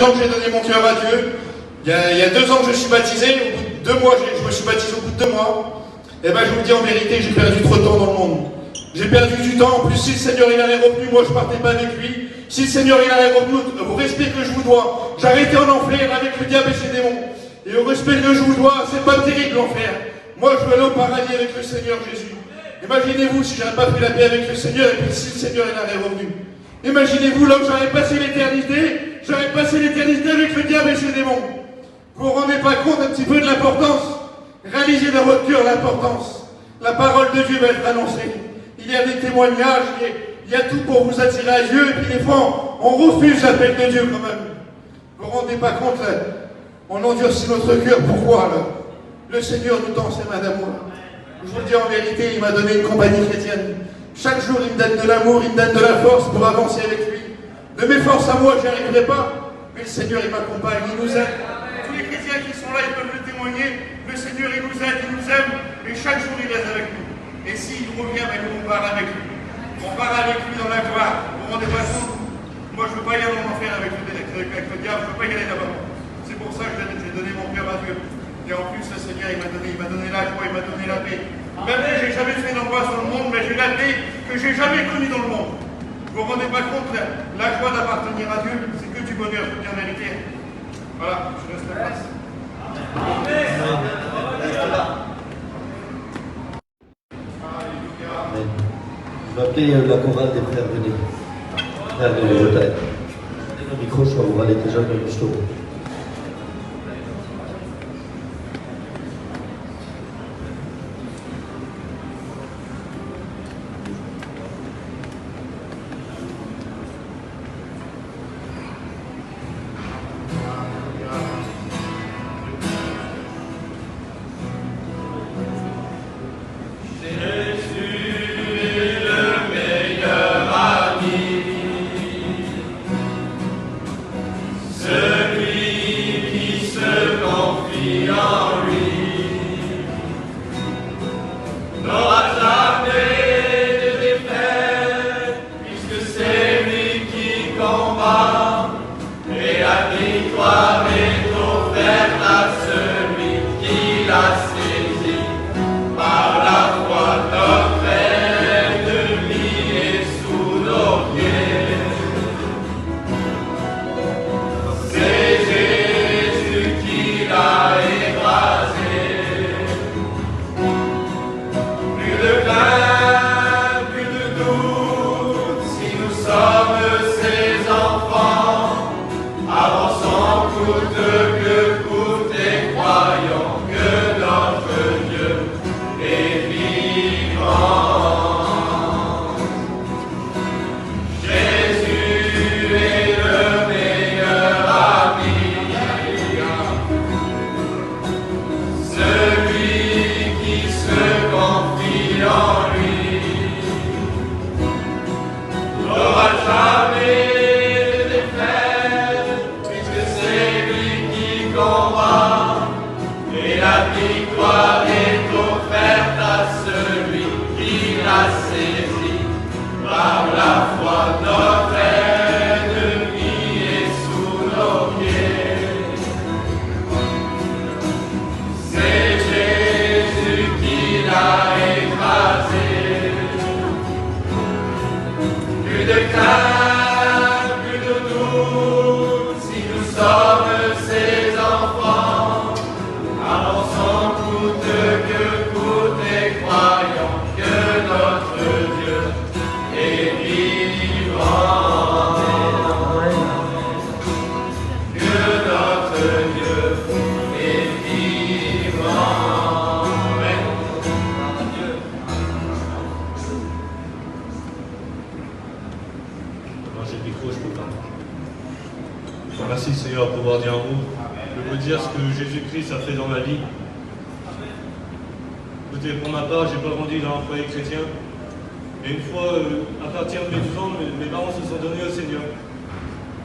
Quand j'ai donné mon cœur à Dieu, il y a 2 ans que je suis baptisé, au bout de 2 mois, je me suis baptisé au bout de 2 mois, et ben je vous dis en vérité, j'ai perdu trop de temps dans le monde. J'ai perdu du temps, en plus si le Seigneur il avait revenu, moi je partais pas avec lui. Si le Seigneur il avait revenu, au respect que je vous dois, j'arrêtais en enfer avec le diable et ses démons. Et au respect que je vous dois, c'est pas terrible l'enfer. Moi je veux aller au paradis avec le Seigneur Jésus. Imaginez-vous si j'avais pas pris la paix avec le Seigneur et puis si le Seigneur il avait revenu. Imaginez-vous là où j'aurais passé l'éternité avec le diable et ses démons. Vous vous rendez pas compte un petit peu de l'importance? Réalisez dans votre cœur l'importance. La parole de Dieu va être annoncée. Il y a des témoignages, il y a tout pour vous attirer à Dieu, et puis des fois, on refuse l'appel de Dieu quand même. Vous vous rendez pas compte, là, on endurcit notre cœur. Pourquoi là? Le Seigneur nous tend ses mains d'amour. Je vous le dis en vérité, il m'a donné une compagnie chrétienne. Chaque jour, il me donne de l'amour, il me donne de la force pour avancer avec lui. De mes forces à moi, je n'y arriverai pas, mais le Seigneur, il m'accompagne, il nous aide. Tous les chrétiens qui sont là, ils peuvent le témoigner. Le Seigneur, il nous aide, il nous aime, et chaque jour, il est avec nous. Et s'il revient, nous, on part avec lui. On part avec lui dans la gloire. Vous vous rendez pas compte? Moi, je ne veux pas y aller en enfer avec le diable, je ne veux pas y aller là-bas. C'est pour ça que j'ai donné mon cœur à Dieu. Et en plus, le Seigneur, il m'a donné la joie, il m'a donné la paix. Même si je n'ai jamais fait d'angoisse dans le monde, mais j'ai la paix que je n'ai jamais connue dans le monde. Vous ne vous rendez pas compte, la joie d'appartenir à Dieu, c'est que du bonheur, je peux bien vérité. Voilà, je laisse la place. Amen. Je vais appeler la chorale des frères venez. Frères venez, peut-être. Le micro, je crois, vous allez déjà dans le studio. Merci Seigneur pour avoir dit un mot. Je veux dire ce que Jésus-Christ a fait dans ma vie. Écoutez, pour ma part, je n'ai pas grandi dans un foyer chrétien. Et une fois, à partir de mes 12 ans, mes parents se sont donnés au Seigneur.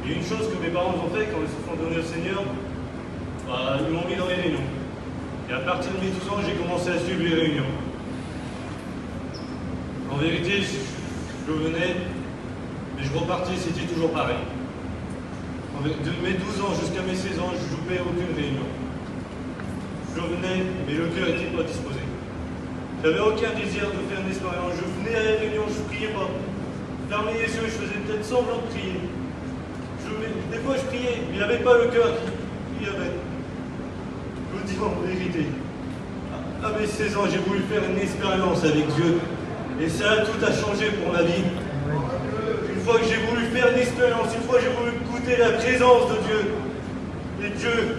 Et une chose que mes parents ont fait quand ils se sont donnés au Seigneur, ils m'ont mis dans les réunions. Et à partir de mes 12 ans, j'ai commencé à suivre les réunions. En vérité, je venais, mais je repartais, c'était toujours pareil. De mes 12 ans jusqu'à mes 16 ans, je ne loupais aucune réunion. Je venais, mais le cœur n'était pas disposé. J'avais aucun désir de faire une expérience. Je venais à la réunion, je ne priais pas. Je fermais les yeux, je faisais peut-être semblant de prier. Des fois, je priais, mais il n'y avait pas le cœur qui y avait. Je vous dis en vérité. À mes 16 ans, j'ai voulu faire une expérience avec Dieu. Et ça, tout a changé pour ma vie. Une fois que j'ai voulu faire une expérience, une fois que j'ai voulu goûter la présence de Dieu. Et Dieu,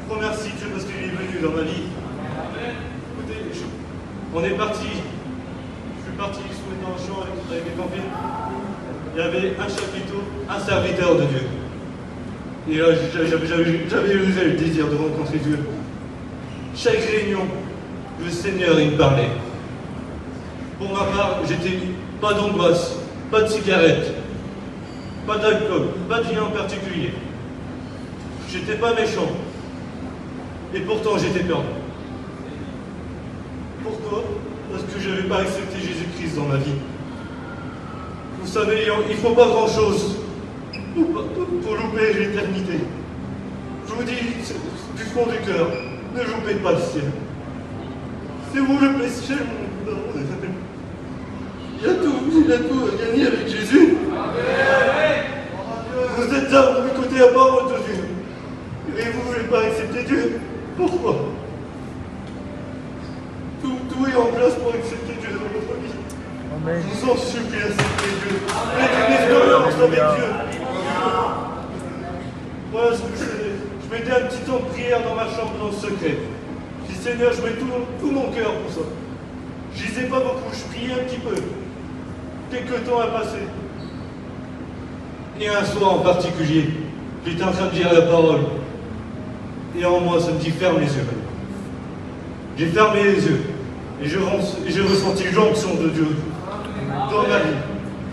je remercie Dieu parce qu'il est venu dans ma vie. Écoutez, on est parti. Je suis parti souhaiter dans le champ avec mes campines. Il y avait un chapiteau, un serviteur de Dieu. Et là, j'avais le désir de rencontrer Dieu. Chaque réunion, le Seigneur, il me parlait. Pour ma part, j'étais pas d'angoisse, pas de cigarette, pas d'alcool, pas de rien en particulier. J'étais pas méchant. Et pourtant, j'étais perdu. Pourquoi? Parce que je n'avais pas accepté Jésus-Christ dans ma vie. Vous savez, il ne faut pas grand-chose pour louper l'éternité. Je vous dis, du fond du cœur, ne loupez pas le ciel. C'est vous le péché, mon Dieu. Il y a tout à gagner avec Jésus. Vous êtes là, vous écoutez la parole de Dieu. Et vous ne voulez pas accepter Dieu. Pourquoi? Tout est en place pour accepter Dieu dans votre vie. Amen. Je vous en supplie, acceptez Dieu. Faites une expérience avec Dieu. Voilà ce que je faisais. Je mettais un petit temps de prière dans ma chambre dans le secret. Je dis Seigneur, je mets tout mon cœur pour ça. Je lisais pas beaucoup, je priais un petit peu. Quelques temps a passé. Et un soir en particulier, j'étais en train de dire la parole. Et en moi, ça me dit ferme les yeux. J'ai fermé les yeux. Et j'ai ressenti l'onction de Dieu dans ma vie.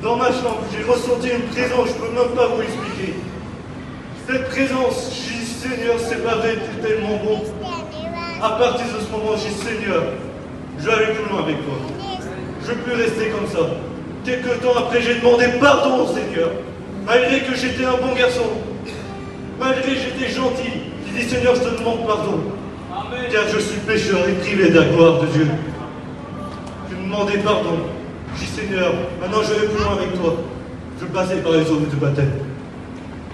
Dans ma chambre, j'ai ressenti une présence, je ne peux même pas vous expliquer. Cette présence, j'ai dit Seigneur, c'est pas vrai, tu es tellement bon. À partir de ce moment, j'ai dit Seigneur, je vais aller plus loin avec toi. Je ne peux plus rester comme ça. Quelques temps après, j'ai demandé pardon au Seigneur. Malgré que j'étais un bon garçon, malgré que j'étais gentil, j'ai dit Seigneur, je te demande pardon. Amen. Car je suis pécheur et privé de la gloire de Dieu. Je demandais pardon. J'ai dit Seigneur, maintenant je vais plus loin avec toi. Je passais par les eaux de baptême.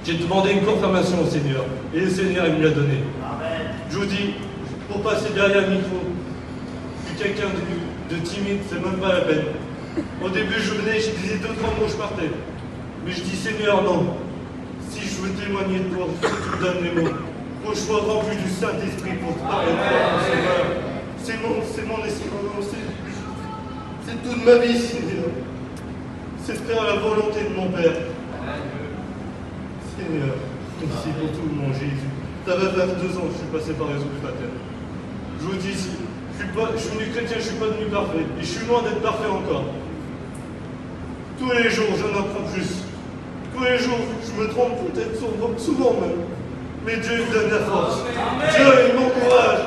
J'ai demandé une confirmation au Seigneur. Et le Seigneur, il me l'a donné. Amen. Je vous dis, pour passer derrière le micro, je suis quelqu'un de timide, c'est même pas la peine. Au début, je venais, je disais 2-3 mots, je partais. Mais je dis, Seigneur, non. Si je veux témoigner de toi, il faut que tu me donnes les mots. Il faut que je sois rempli du Saint-Esprit pour te parler de toi. C'est mon esprit. C'est toute ma vie, Seigneur. C'est faire la volonté de mon Père. Seigneur, merci pour tout, mon Jésus. Ça va faire 2 ans que je suis passé par les eaux du baptême. Je vous dis, je suis venu chrétien, je ne suis pas devenu parfait. Et je suis loin d'être parfait encore. Tous les jours, j'en apprends plus. Tous les jours, je me trompe peut-être souvent même. Mais Dieu me donne la force. Amen. Dieu, il m'encourage.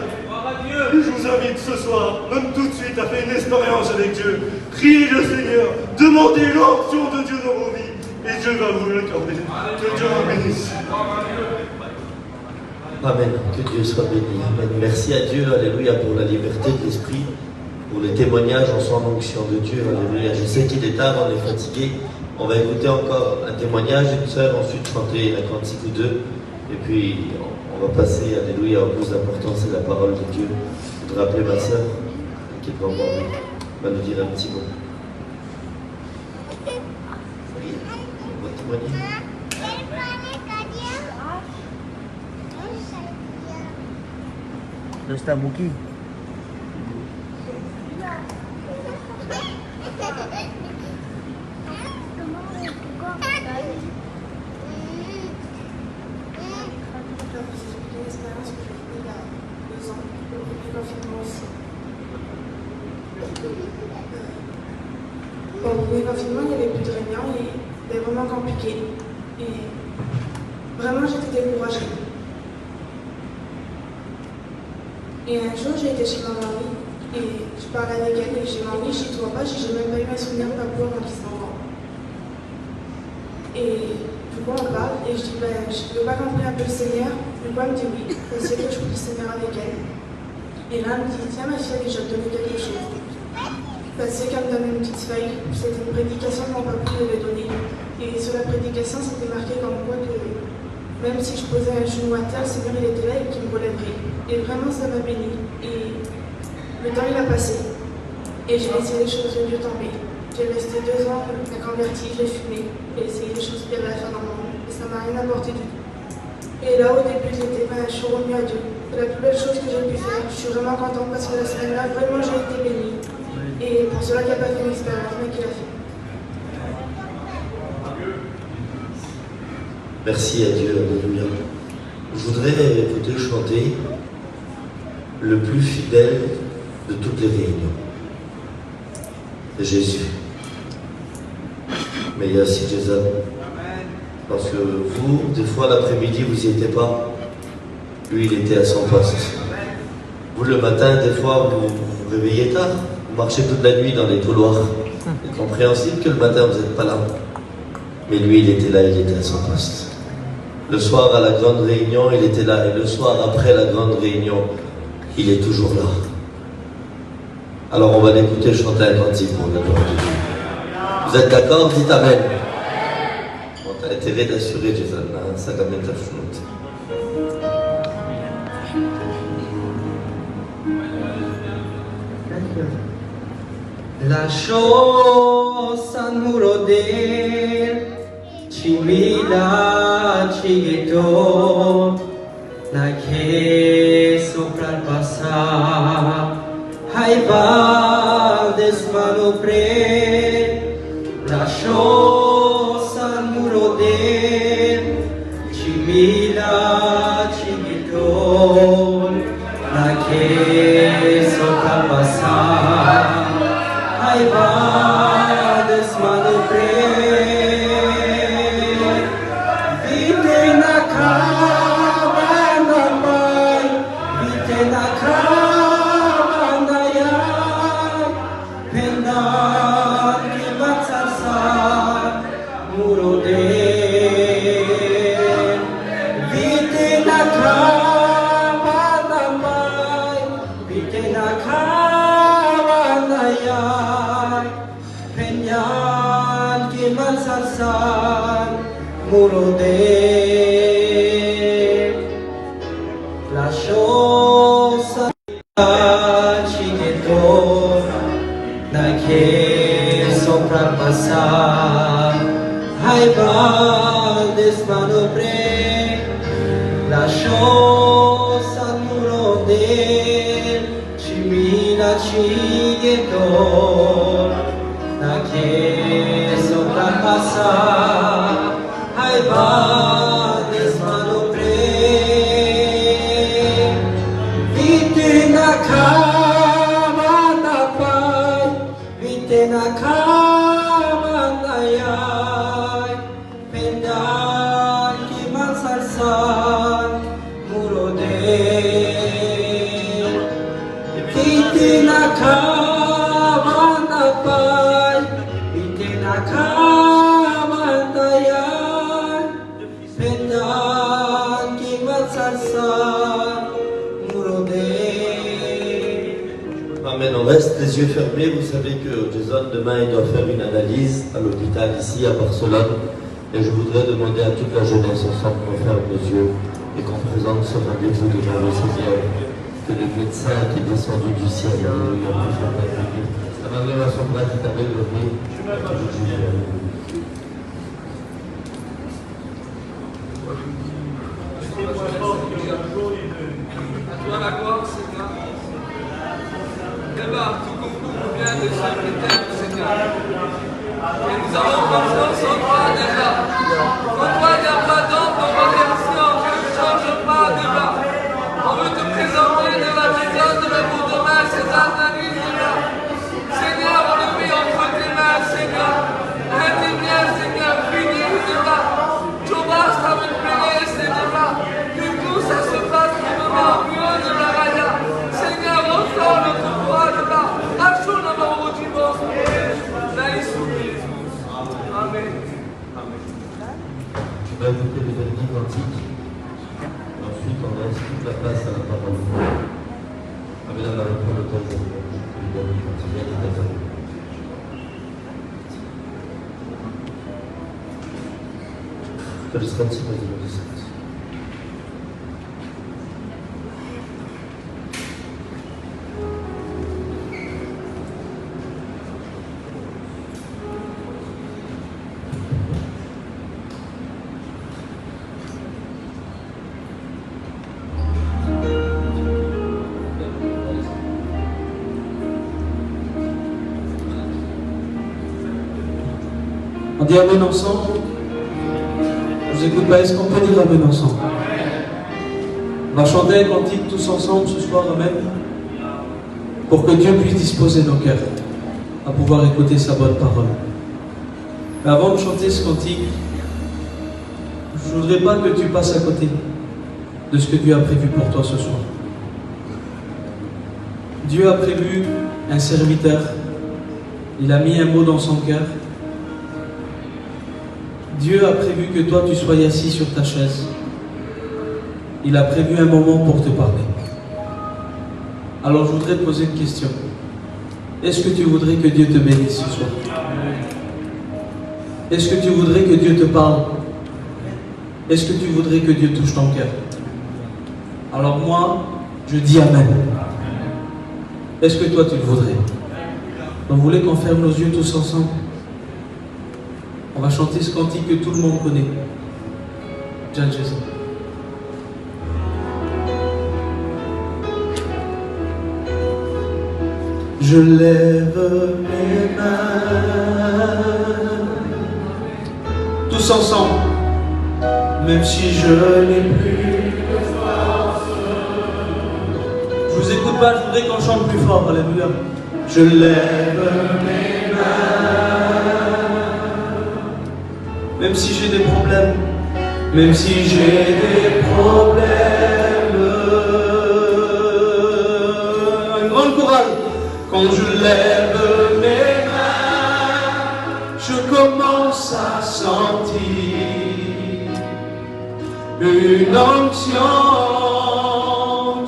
Et je vous invite ce soir, même tout de suite, à faire une expérience avec Dieu. Priez le Seigneur. Demandez l'onction de Dieu dans vos vies. Et Dieu va vous l'accorder. Que Dieu vous bénisse. Amen. Que Dieu soit béni. Amen. Merci à Dieu, alléluia, pour la liberté de l'esprit, pour le témoignage en son onction de Dieu. Alléluia. Je sais qu'il est tard, on est fatigué. On va écouter encore un témoignage d'une sœur, ensuite chanter un cantique ou deux. Et puis, on va passer, alléluia, au plus important, c'est la parole de Dieu. Je voudrais appeler ma sœur, qui est devant moi, va nous dire un petit mot. On va témoigner. Terus tak mungkin. Bon, le premier confinement, il n'y avait plus de réunions et c'était vraiment compliqué. Et vraiment, j'étais découragée. Et un jour, j'ai été chez ma mamie et je parlais avec elle et j'ai dit, mamie, je ne vois pas, j'ai même pas eu un souvenir de papa quand il s'en va. Et je Du coup, on parle et je dis je veux pas compris un peu le Seigneur. Du coup, elle me dit oui, parce qu'il y a quelque chose du Seigneur avec elle. Et là, elle me dit tiens, ma fille, je vais te donner quelque chose. Parce qu'elle me donne une petite feuille. C'était une prédication que mon papa m'avait donnée. Et sur la prédication, c'était marqué comme quoi que même si je posais un genou à terre, le Seigneur il était là et qu'il me relèverait. Et vraiment, ça m'a béni. Et le temps, il a passé. Et j'ai essayé les choses de Dieu tomber. J'ai resté 2 ans à convertir, j'ai fumé. J'ai essayé les choses qu'il y avait à faire dans mon monde. Et ça m'a rien apporté du tout. Et là, au début de l'été, je suis revenue à Dieu. C'est la plus belle chose que j'ai pu faire. Je suis vraiment contente parce que la semaine-là, vraiment, j'ai été bénie. Et pour cela qui n'a pas fait une expérience, mais qui l'a fait. Merci à Dieu, alléluia. Je voudrais écouter chanter le plus fidèle de toutes les réunions. C'est Jésus. Mais il y a aussi Jason. Parce que vous, des fois l'après-midi, vous n'y étiez pas. Lui, il était à son poste. Vous, le matin, des fois, vous vous réveillez tard. Vous marchez toute la nuit dans les couloirs. C'est compréhensible que le matin, vous n'êtes pas là. Mais lui, il était là, il était à son poste. Le soir, à la grande réunion, il était là. Et le soir, après la grande réunion, il est toujours là. Alors, on va l'écouter chanter un cantique pour la gloire de Dieu. Vous êtes d'accord? Dites Amen. Bon, t'as intérêt d'assurer, Jason. Hein? Ça quand même ta chouette. Lasciò San Murodel, Cimila Cighetto, la che sopra il passà, ai valdes manopre, lasciò San Murodel, Cimila Cighetto, la che sopra il passà, ai vades manopre, vite na cabana mai, vite na cabana ya, pendan ki batsarsa murode, vite na cabana mai, vite na cabana ya. Penyan ki malsarsan murode, lasciò San Cighetto, da che sopra il passà, ai valdes manopre, lasciò San Murodel, Cimila Cighetto, la che sovrapassa ai vades manopre, vite na camana pai, vite na camana yai, pendan ki mansarsan murode, vite na camana pai, vite na camana yai, pendan ki mansarsan murode. Amen. On reste les yeux fermés. Vous savez que Jason, demain, il doit faire une analyse à l'hôpital ici à Barcelone. Et je voudrais demander à toute la jeunesse ensemble qu'on ferme les yeux et qu'on présente ce rendez-vous devant le Seigneur. Que le médecin qui est descendu du ciel, alléluia, puisse intervenir. Ça va venir à son bras qui t'avait levé. À toi la gloire, Seigneur. Débat, tout concours vient de chaque éternel, Seigneur. Et nous avons confiance en toi, déjà. En toi, il n'y a pas d'ombre de variation, tu ne changes pas, déjà. On veut te présenter de la méthode de la boue demain, ces analyses, déjà. Seigneur, on le met entre tes mains, Seigneur. Interviens, Seigneur, finis, déjà. Tu vas, ça me plaît, Seigneur. Que tout ça se passe, toute la place à la parole. Amen, on va reprendre le temps pour lui donner quand il vient d'être à nous. To jest chęci będziemy wysłać. On dit Amen ensemble. Je vous écoute pas, est-ce qu'on peut dire Amen ensemble? On va chanter un cantique tous ensemble ce soir, Amen, pour que Dieu puisse disposer nos cœurs à pouvoir écouter sa bonne parole. Mais avant de chanter ce cantique, je ne voudrais pas que tu passes à côté de ce que Dieu a prévu pour toi ce soir. Dieu a prévu un serviteur, il a mis un mot dans son cœur. Dieu a prévu que toi tu sois assis sur ta chaise. Il a prévu un moment pour te parler. Alors je voudrais te poser une question. Est-ce que tu voudrais que Dieu te bénisse ce soir? Est-ce que tu voudrais que Dieu te parle? Est-ce que tu voudrais que Dieu touche ton cœur? Alors moi, je dis Amen. Est-ce que toi tu le voudrais? Donc vous voulez qu'on ferme nos yeux tous ensemble? On va chanter ce cantique que tout le monde connaît. John Jésus. Je lève mes mains. Tous ensemble. Même si je n'ai plus de force. Je vous écoute pas, je voudrais qu'on chante plus fort. Alléluia. Je lève mes mains. Même si j'ai des problèmes, même si j'ai des problèmes, un grand chorale. Quand je lève mes mains, je commence à sentir une onction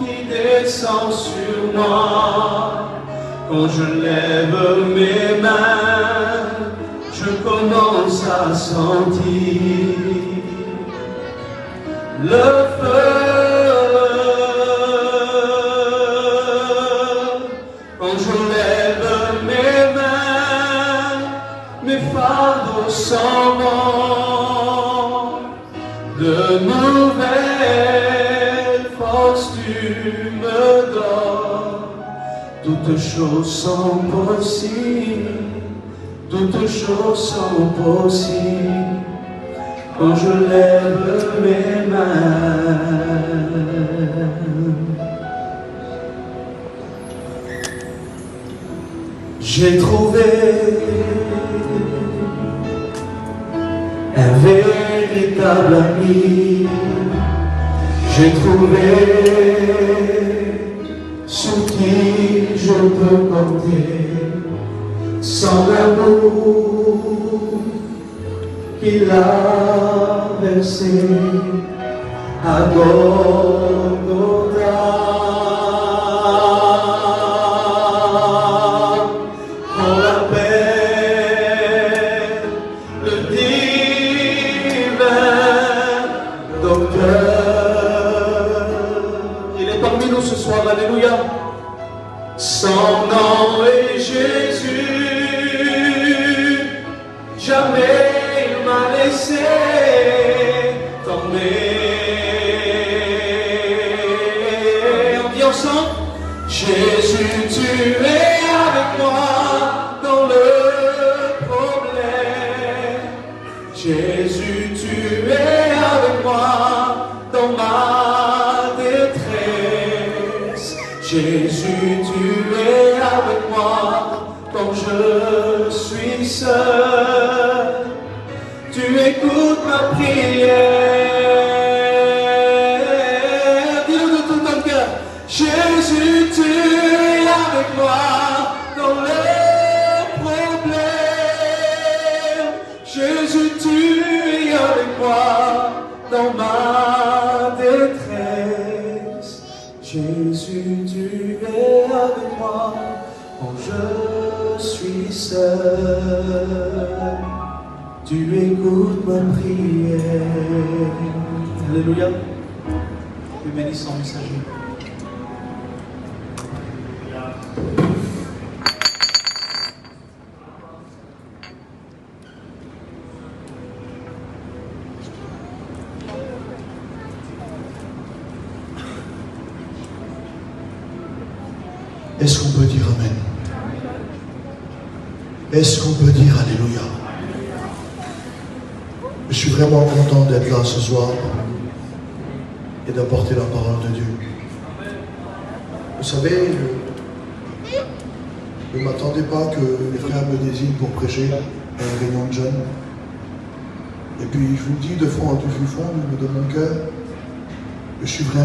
qui descend sur moi. Quand je lève mes mains, je commence à sentir le feu. Quand je lève mes mains, mes fardeaux s'en vont. De nouvelles forces tu me donnes. Toutes choses sont possibles. Toutes choses sont possibles quand je lève mes mains. J'ai trouvé un véritable ami. J'ai trouvé sur qui je peux compter. Sans l'amour qu'il a versé à Golgotha, on l'appelle le divin docteur. Il est parmi nous ce soir, alléluia. Son nom est Jésus. Jamais il m'a laissé tomber. On dit ensemble, Jésus, tu es avec moi dans le problème. Jésus, tu es avec moi dans ma détresse. Jésus, tu es avec moi quand je suis seul. Tu écoutes ma prière. Dis-le de tout ton cœur. Jésus, tu es avec moi dans le problème. Jésus, tu es avec moi dans ma détresse. je suis seul, tu écoutes ma prière. Alléluia. Que bénisse son messager. Est-ce qu'on peut dire Amen? Est-ce qu'on peut dire Alléluia? Je suis vraiment content d'être là ce soir et d'apporter la parole de Dieu. Vous savez, je ne m'attendais pas que les frères me désignent pour prêcher à une réunion de jeunes. Et puis je vous le dis de fond du fond de mon cœur, je suis vraiment